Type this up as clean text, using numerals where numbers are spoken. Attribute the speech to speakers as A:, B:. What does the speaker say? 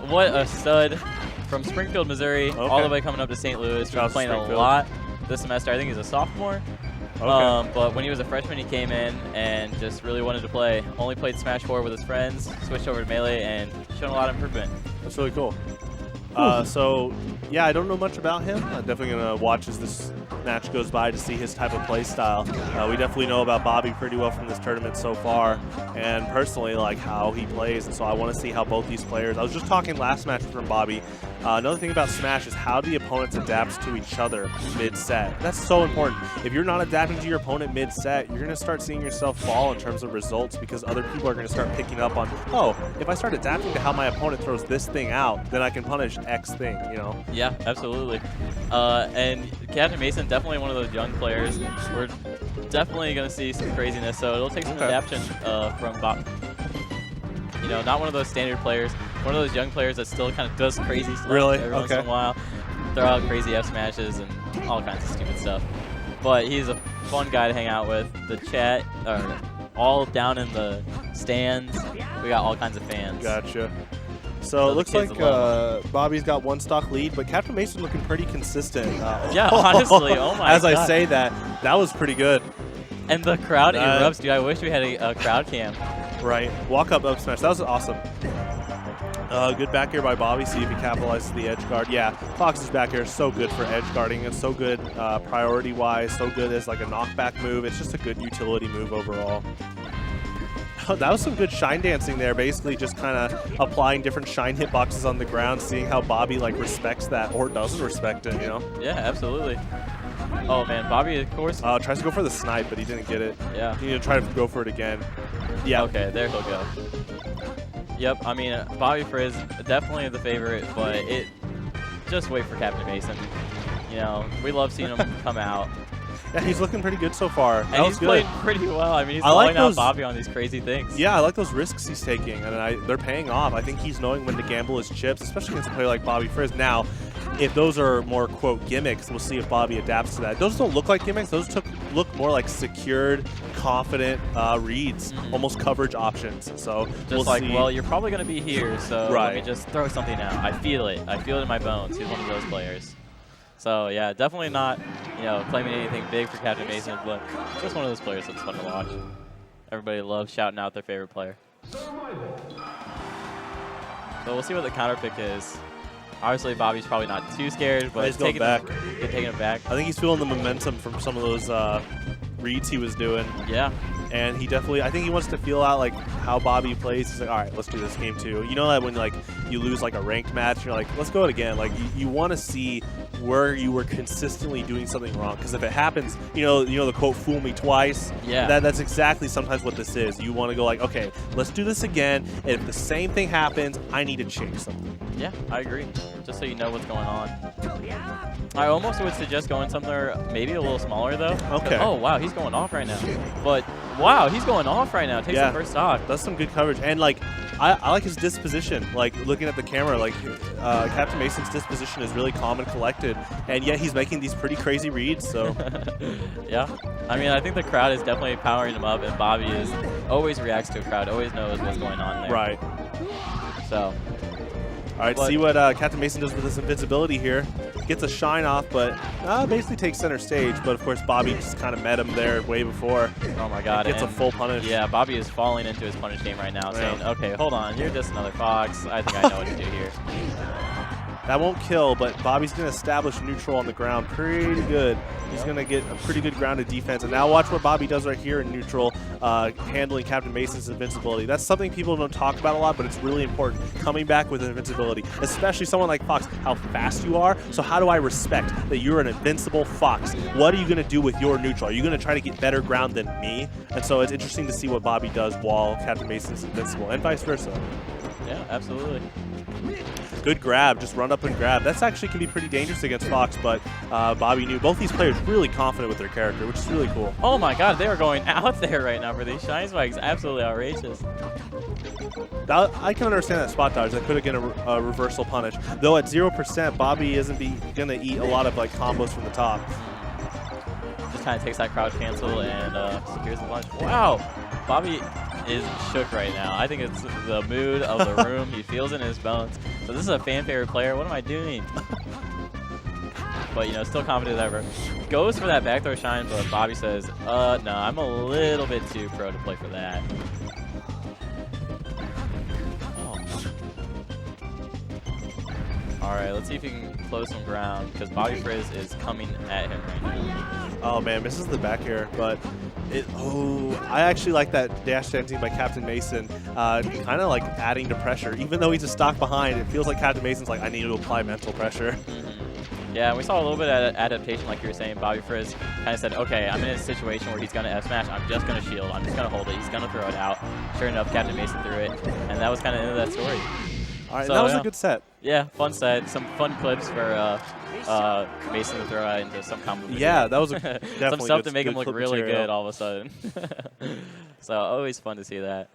A: what a stud from Springfield, Missouri, all the way coming up to St. Louis. Been playing a lot this semester. I think he's a sophomore. But when he was a freshman, he came in and just really wanted to play. Only played Smash 4 with his friends, switched over to Melee, and shown a lot of improvement.
B: That's really cool. So, yeah, I don't know much about him. I'm definitely going to watch as this match goes by to see his type of play style. We definitely know about Bobby pretty well from this tournament so far, and personally, like, how he plays. And so I want to see how both these players. I was just talking last match from Bobby. Another thing about Smash is how the opponents adapt to each other mid-set. That's so important. If you're not adapting to your opponent mid-set, you're going to start seeing yourself fall in terms of results because other people are going to start picking up on, oh, if I start adapting to how my opponent throws this thing out, then I can punish X thing, you know?
A: Yeah, absolutely. And Captain Mason, definitely one of those young players. We're definitely going to see some craziness, so it'll take some adaptation from Bob. You know, not one of those standard players, one of those young players that still kind of does crazy stuff every once in a while. Throw out crazy F smashes and all kinds of stupid stuff. But he's a fun guy to hang out with. The chat are all down in the stands. We got all kinds of fans.
B: Gotcha. So it looks like Bobby's got one stock lead, but Captain Mason looking pretty consistent.
A: Yeah, honestly, oh my
B: As
A: God.
B: I say that, that was pretty good.
A: And the crowd erupts, dude. I wish we had a crowd cam.
B: Right. Walk up smash. That was awesome. Good back air by Bobby. See if he capitalizes the edge guard. Yeah, Fox's back air is so good for edge guarding. It's so good priority-wise, so good as like a knockback move. It's just a good utility move overall. That was some good shine dancing there, basically just kind of applying different shine hitboxes on the ground, seeing how Bobby like respects that or doesn't respect it, you know?
A: Yeah, absolutely. Oh man, Bobby, of course.
B: Tries to go for the snipe, but he didn't get it.
A: Yeah.
B: He need to try to go for it again. Yeah.
A: Okay, there he'll go. Yep, I mean, Bobby Frizz, definitely the favorite, but just wait for Captain Mason. You know, we love seeing him come out.
B: Yeah, he's looking pretty good so far.
A: And he's played pretty well. I mean, he's calling out Bobby on these crazy things.
B: Yeah, I like those risks he's taking, and they're paying off. I think he's knowing when to gamble his chips, especially against a player like Bobby Frizz. Now, if those are more, quote, gimmicks, we'll see if Bobby adapts to that. Those don't look like gimmicks. Those look more like secured, confident reads, almost coverage options. So
A: just
B: we'll see.
A: Well, you're probably going to be here, so let me just throw something out. I feel it. I feel it in my bones. He's one of those players. So, yeah, definitely not, you know, claiming anything big for Captain Mason, but just one of those players that's fun to watch. Everybody loves shouting out their favorite player. So we'll see what the counter pick is. Obviously, Bobby's probably not too scared, but
B: he's taking
A: it back.
B: I think he's feeling the momentum from some of those reads he was doing.
A: Yeah.
B: And he definitely, I think he wants to feel out like how Bobby plays. He's like, all right, let's do this game too. You know that when like you lose like a ranked match, you're like, let's go it again. Like you want to see where you were consistently doing something wrong. Because if it happens, you know the quote, "Fool me twice."
A: Yeah.
B: That's exactly sometimes what this is. You want to go like, okay, let's do this again. And if the same thing happens, I need to change something.
A: Yeah, I agree. Just so you know what's going on. I almost would suggest going somewhere maybe a little smaller though.
B: Okay.
A: Oh wow, he's going off right now. But wow, he's going off right now. Takes the first stock.
B: That's some good coverage. And like, I like his disposition. Like looking at the camera, like Captain Mason's disposition is really calm and collected, and yet he's making these pretty crazy reads. So
A: yeah, I mean, I think the crowd is definitely powering him up, and Bobby always reacts to a crowd, always knows what's going on there.
B: Right.
A: So.
B: All right, see what Captain Mason does with his invincibility here. Gets a shine off, but basically takes center stage. But of course, Bobby just kind of met him there way before.
A: Oh my God!
B: Gets a full punish.
A: Yeah, Bobby is falling into his punish game right now, saying, "Okay, hold on, you're just another Fox. I think I know what to do here."
B: That won't kill, but Bobby's going to establish neutral on the ground pretty good. He's going to get a pretty good grounded defense. And now watch what Bobby does right here in neutral, handling Captain Mason's invincibility. That's something people don't talk about a lot, but it's really important. Coming back with invincibility, especially someone like Fox, how fast you are. So how do I respect that you're an invincible Fox? What are you going to do with your neutral? Are you going to try to get better ground than me? And so it's interesting to see what Bobby does while Captain Mason's invincible, and vice versa.
A: Yeah, absolutely.
B: Good grab, just run up and grab. That's actually can be pretty dangerous against Fox, but Bobby knew. Both these players really confident with their character, which is really cool.
A: Oh my God, they are going out there right now for these shine spikes. Absolutely outrageous.
B: I can understand that spot dodge. That could have been a reversal punish. Though at 0%, Bobby isn't going to eat a lot of like combos from the top.
A: Just kind of takes that crouch cancel and secures the punch. Wow, Bobby is shook right now. I think it's the mood of the room. He feels it in his bones. So this is a fan favorite player. What am I doing? But, you know, still confident ever. Goes for that backdoor shine, but Bobby says, no, I'm a little bit too pro to play for that. Oh. All right, let's see if he can close some ground, because Bobby Frizz is coming at him right now.
B: Oh, man, misses the back air, but I actually like that dash dancing by Captain Mason, kind of like adding to pressure. Even though he's a stock behind, it feels like Captain Mason's like, I need to apply mental pressure.
A: Yeah, we saw a little bit of adaptation, like you were saying. Bobby Frizz kind of said, okay, I'm in a situation where he's going to F-smash. I'm just going to shield. I'm just going to hold it. He's going to throw it out. Sure enough, Captain Mason threw it, and that was kind of the end of that story.
B: All right,
A: so,
B: that was a good set.
A: Yeah, fun set. Some fun clips for Mason to throw out into some combo.
B: Yeah, that was definitely
A: some stuff
B: good,
A: to make him look really
B: material.
A: good all of a sudden. So always fun to see that.